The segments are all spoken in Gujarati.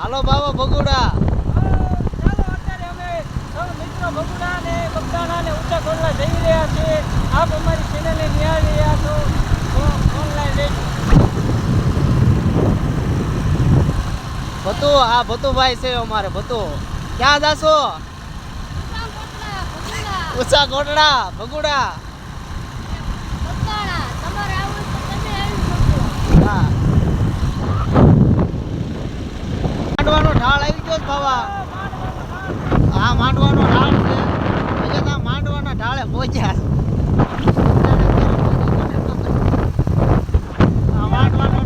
હાલો બાબા ભગુડા. ચાલો અત્યારે અમે મિત્રો ભગુડા ને બગદાણા ને ઊંચા કોટડા જઈ રહ્યા છીએ. આપ અમારી ચેનલને નિહાળી રહ્યા છો તો ઓનલાઈન રહેજો. ભતુ આ ભતુભાઈ છે અમારે. ભતુ ક્યાં જાશો? ઊંચા કોટડા ભગુડા. હા માંડવાનો ઢાળ આવી ગયો બાબા. હા માંડવાનો ઢાળ છે. એટલે માંડવાના ઢાળે પહોંચ્યા. માંડવાનો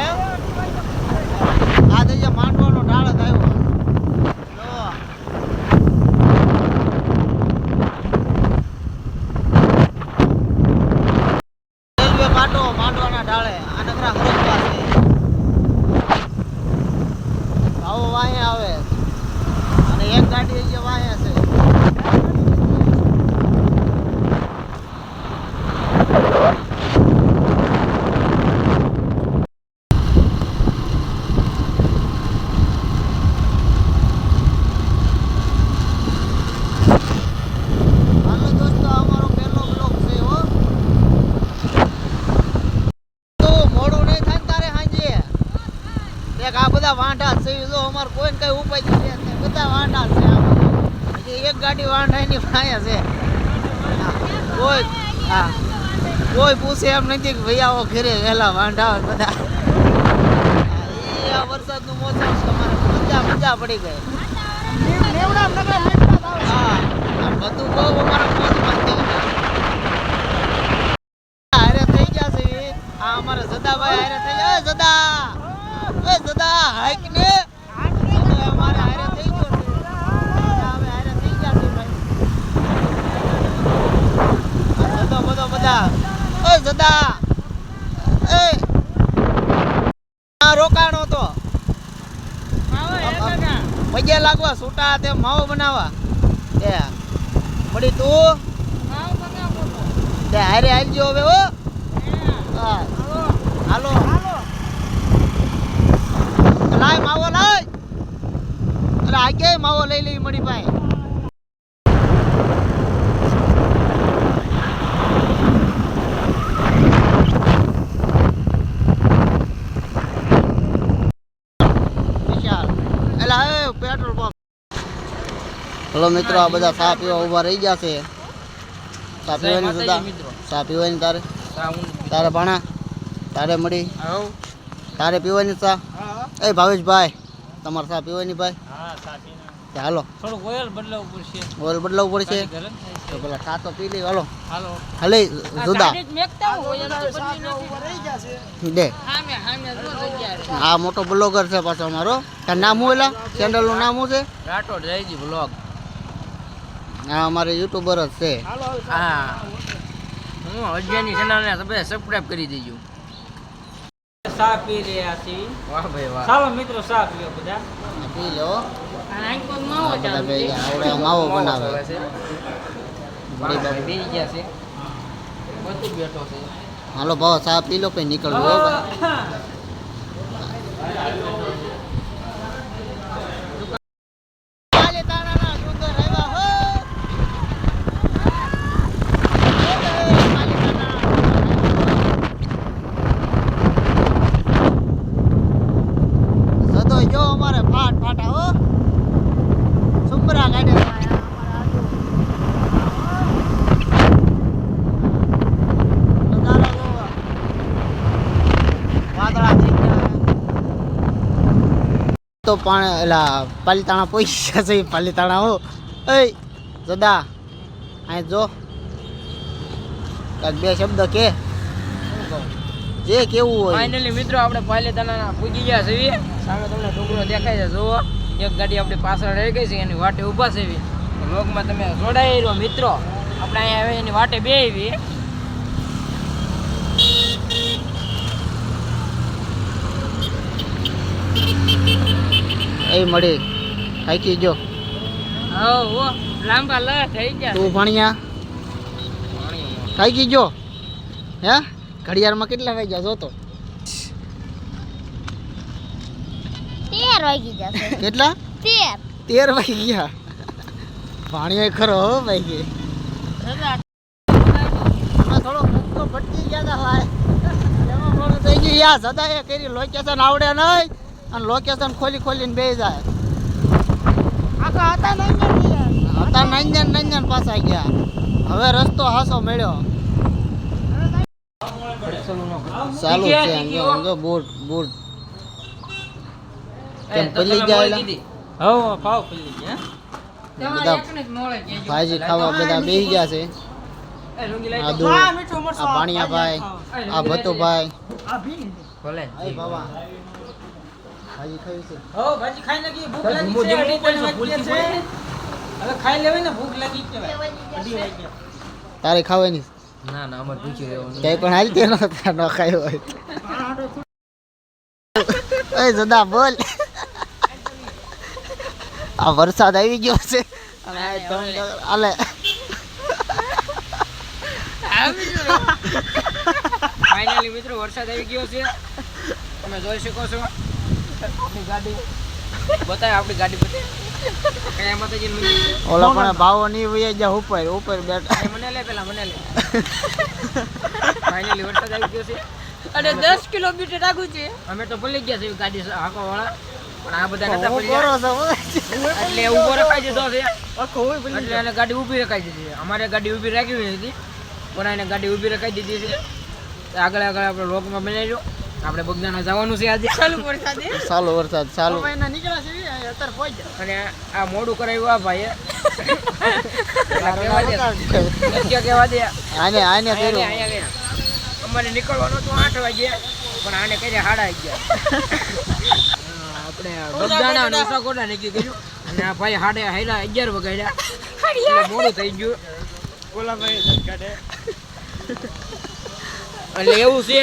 એમ આ તો માંડવાનો ઢાળ જ આવ્યો. રેલવે પાટો માંડવાના ઢાળે આ નકરા હરકવા છે. આવો વાહે આવે અને એક ગાડી અહીંયા વાહે છે. હાલો દોસ્તો અમારો પહેલો બ્લોગ છે હો. તો મોડું નહીં થાય ને તારે સાંજે. દેખ આ બધા વાંઢા છે. જો અમારે કોઈને કઈ ઉપાય નથી. બધા વાંઢા છે. હજી એક ગાડી વાંઢાની વાંહે છે. કોઈ હા કોઈ પૂછે એમ નથી કે ભાઈ આવો ઘરે વહેલા વાંઢા હોય બધા. એ આ વરસાદનું મોસમ છે. અમારે મજા પડી ગઈ. હા બધું બહુ અમારા મોજમાં થઈ ગયું. હારે થઈ ગયા છે. આ અમારા જદાભાઈ હારે થઈ ગયા. જદા એ જદા હાઈક ને અમારે હારે થઈ ગયો છે. હવે હારે થઈ ગયા છે ભાઈ. જદો બધો બધા એ જદા એ આ રોકાણો તો પગે લાગવા છૂટા તે માવો બનાવવા એ પડી તું તે હારે આવજો હવે હો. હા હાલો લાય માવો લાય. અરે આગે માવો લઈ લેવી મળી ભાઈ. Petrol pump. હલો મિત્રો આ બધા ચા પીવા ઉભા રહી ગયા છે. ચા પીવાની સદા ચા પીવાની તારે તારે ભાણા તારે મળી તારે પીવાની ચા. એ ભાવેશભાઈ તમારે ચા પીવાની ભાઈ. હાલો થોડું ઓઇલ બદલાવવું પડશે. ઓઇલ બદલાવવું પડશે તો પેલા ચા તો પી લે. હાલો હાલે જુદા દે. આ મોટો બ્લોગર છે પાછો અમારો. તાર નામ શું એલા ચેનલ નું નામ શું છે? રાઠોડ જયજી બ્લોગ. હા અમારે યુટ્યુબર જ છે. હા હું અજયની ચેનલને તમે સબસ્ક્રાઇબ કરી દેજો. ચા પી રહ્યા છીએ. વાહ ભાઈ વાહ. ચાલો મિત્રો ચા પીઓ બધા. પી લો. માવો બનાવે હાલો ભાવ ચા પી લો કઈ નીકળવું. જો અમારે ફાટા હો સુમરા કાઢે. તો પણ એલા પાલીતાણા પૈસા છે. પાલીતાણા હો એ જદા અહીં જો કાંઈક બે શબ્દ કે જે કેવું હોય. ફાઇનલી મિત્રો આપણે પાલીતાણા પૂજી ગયા છીએ. સામે તમને ડુંગરો દેખાય છે. જુઓ એક ગાડી આપણી પાછળ રહી ગઈ છે. એની વાટે ઊભા છે. વ્લોગમાં તમે જોડાઈ રહ્યો મિત્રો. આપણે અહીંયા હવે એની વાટે બે આવી. એ મળી થાકી જો. હો લાંબા લ થઈ ગયા. તું ભણ્યા થાકી ગયો હે? ઘડિયાળમાં કેટલા વાગ્યા જોતો? 13 વાગી જશે. કેટલા 13. 13 વાગી ગયા. પાણી ખરો હો ભાઈ કે થોડો રસ્તો ભટકી ગયા હતા ભાઈ. એમાં મોડું થઈ ગયું. યા સદાય કરી લોકેશન આવડે નહીં અને લોકેશન ખોલીને બેસી જાય. આખા હતા નહીં હતા નંજન પાછા ગયા. હવે રસ્તો હાસો મળ્યો. ચાલુ છે અંજો બોટ કેમ પલી જાય બધા ભાજી ખાવા બધા બેસી ગયા છે. આદુ આ ભાણિયાભાઈ આ ભતુભાઈ ભાજી ખાવી છે. તારે ખાવાની ના અમારે પૂછી રહેવાનું કઈ પણ હાલ તેનો ન ખાયો હોય. એ જદા બોલ. આ વરસાદ આવી ગયો છે અને આ હાલે ફાઇનલી મિત્રો વરસાદ આવી ગયો છે. તમે જોઈ શકો છો આપણી ગાડી બતાવે. આપણી ગાડી બતાવે કયા માતાજી મંદિર. ઓલા પણ ભાવો નહીં વહી ગયા ઉપર બેઠા. મને લે પેલા મને લે. ફાઇનલી વરસાદ આવી ગયો છે અને 10 કિલોમીટર આગળ છે. અમે તો ભૂલી ગયા છે ગાડી હાંકવા વાળા પણ આ બધા નતા ભૂલી ગયા એટલે ઊભો રખાઈ દીધો છે. એટલે એને ગાડી ઊભી રખાઈ દીધી. અમારે ગાડી ઊભી રાખી હતી પણ એને ગાડી ઊભી રખાઈ દીધી છે. આગળ આપણે લોકમાં બનાવ્યો. આપણે બગદાણા જવાનું છે આજે. ચાલુ વરસાદ ચાલુ અને આ મોડું કરાવ્યું આ ભાઈએ. કેવા દે આને કર્યું. અમારે નીકળવાનું હતું 8 વાગે પણ આને કઈ 11:30 આપણે બગદાણા અને ઉસાકોટા નીકળી ગયું અને આ ભાઈ 11:30 વગાડ્યા એટલે મોડું થઈ ગયું. એટલે એવું છે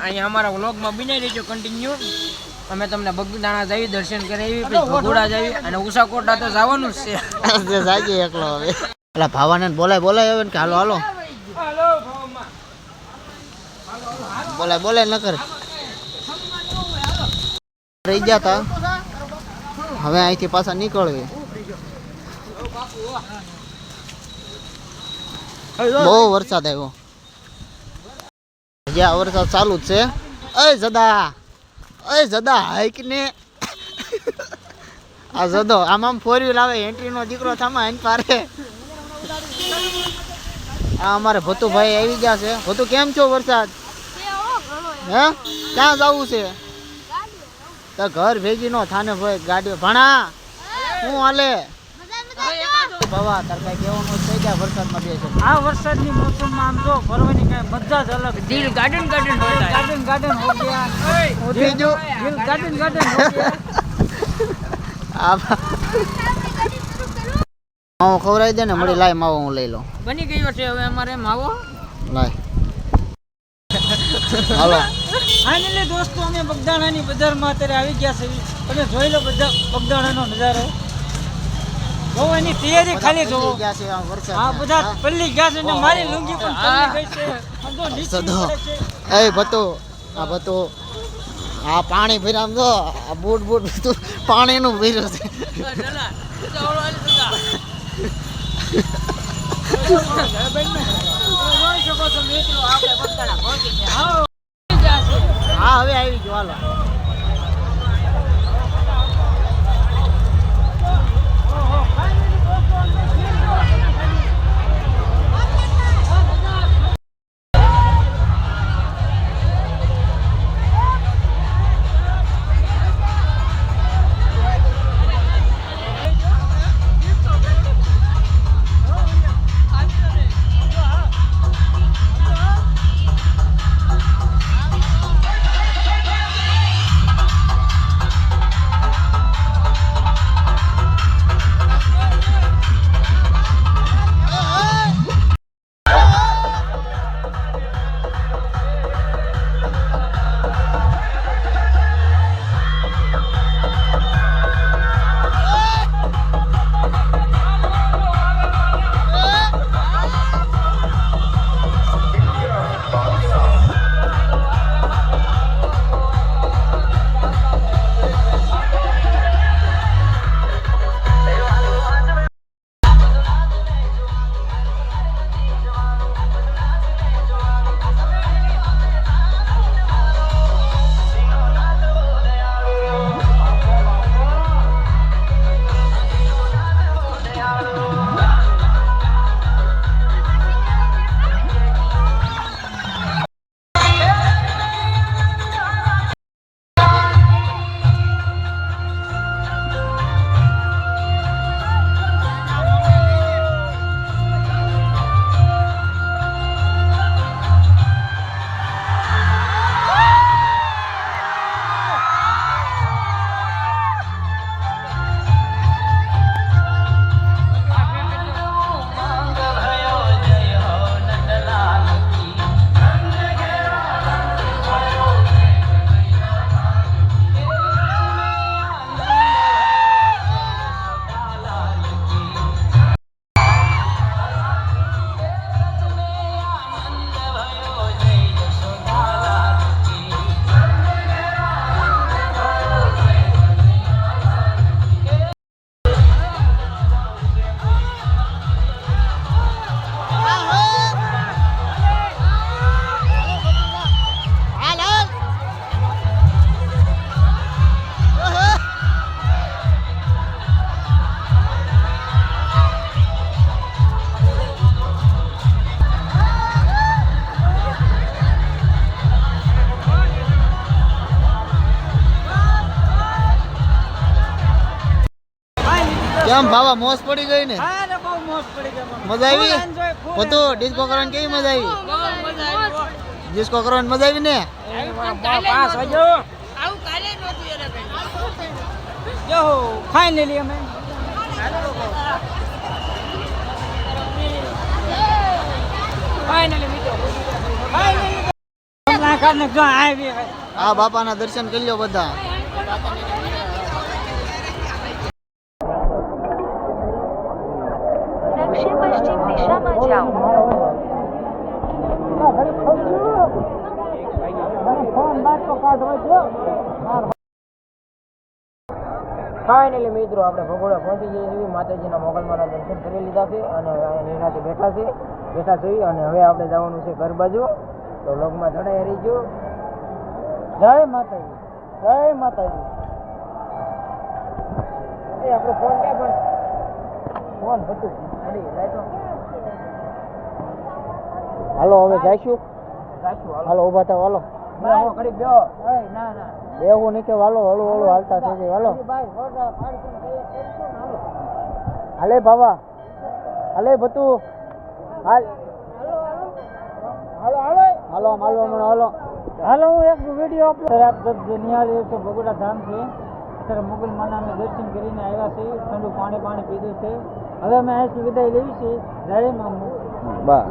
અહીંયા અમારા વ્લોગમાં બનાવી દેજો કન્ટિન્યુ. અમે તમને બગદાણા જઈ દર્શન કરાવી પછી ભગોડા જઈ અને ઉસાકોટા તો જવાનું જ છે. જાજે એકલો હવે. એટલે ભાવાને બોલાય હવે કે હાલો બોલાય ન કરે. રહી ગયા તા હવે અહીંથી પાછા નીકળવી. બહુ વરસાદ આવ્યો. જ્યાં વરસાદ ચાલુ જ છે. એ જદા હાઈક ને આ જદો આમ 4 વ્હીલ આવે એન્ટ્રી નો દીકરો થામા એન પારે. આ અમારે ભતુભાઈ આવી ગયા છે. ભતુ કેમ છો? વરસાદ હે ક્યાં જવું છે? તો ઘર ભેગી નો થાને ભાઈ ગાડી ભણા હું હાલે બાબા તાર કઈ કેવાનું થઈ ગયા વરસાદમાં બે છે. આ વરસાદની મોસમમાં આમ તો ફરવાની કઈ મજા જ અલગ છે. દિલ ગાર્ડન ગાર્ડન હો ગયા બીજું દિલ ગાર્ડન હો ગયા. માવો ખવડાવી દે ને મળી લાય માવો હું લઈ લઉં. બની ગયો છે હવે અમારે માવો. લાય હાલો. ફાઇનલી દોસ્તો અમે બગદાણાની બજારમાં અત્યારે આવી ગયા છે. તમે જોઈ લો બધા બગદાણાનો નજારો. જો એની તૈયારી ખાલી જોવો. ગયા છે આ વરસાદ. હા બધા પલ્લી ગયા છે ને મારી લુંગી પણ પલ્લી ગઈ છે. આમ તો નીચે સદો. પડે છે. એ ભતો આ પાણી ભર્યા જો આ બૂટ બધું પાણીનું ભર્યું છે. જોઈ શકો છો મિત્રો આપણે બગદાણા પહોંચી ગયા. હા હવે આવી ગયો હાલો. કેમ ભાવા મોજ પડી ગઈ ને અરે બહુ મોજ પડી ગઈ મને. મજા આવી? Full enjoy, full બધું ડિસ્કો કરવાની કેવી મજા આવી ડિસ્કો કરવાની મજા આવી ને પાસ હજો જો ફાઇનલી અમે ફાઇનલી મિત્રો ના કારણે જો આવી આ બાપાના દર્શન કરી લ્યો બધા દક્ષિણ પશ્ચિમ દિશામાં જાઓ ફાઇનલી મિત્રો આપણે ભગોડા પહોંચી જઈએ છીએ માતાજીના મોગલમાના દર્શન કરી લીધા છે અને નિરાતે બેઠા છે અને હવે આપણે જવાનું છે ઘર બાજુ તો લોગમાં ચડાઈ રહીજો જય માતાજી જય માતાજી એ આપણો ફોન ક્યાં પણ ફોન હતું અડી લાઈટો હાલો હવે જઈશું સાચું હાલો ઊભા થાવ હાલો હાલો ઘડી બેહો ના ના એવું નહીં કે હાલો હળુ હળુ હાલતા થઈ જાય હાલો ભાઈ ફોટા પાડશું હાલો હાલે બાબા હાલે બતું હાલ હાલો હાલો હાલો હાલો હમણાં હાલો હાલો હું એક વિડીયો અપલોડ આપ નિહાળી તો બગોડા ધામ છે અત્યારે મુગલ માના અમે દર્શન કરીને આવ્યા છે ઠંડુ પાણી પીધું છે હવે અમે અહીંથી વિદાય લેવી છે જય મામુ બા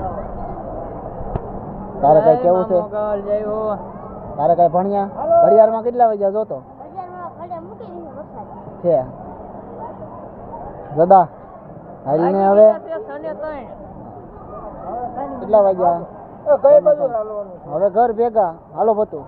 તારે કઈ કેવું છે મોગલ જય હો તારે કઈ ભણ્યા ઘડિયાળમાં કેટલા વાગ્યા જોતો છે દાદા હાલીને હવે કેટલા વાગ્યા કઈ બાજુ હાલવાનું હવે ઘર ભેગા હાલો બતું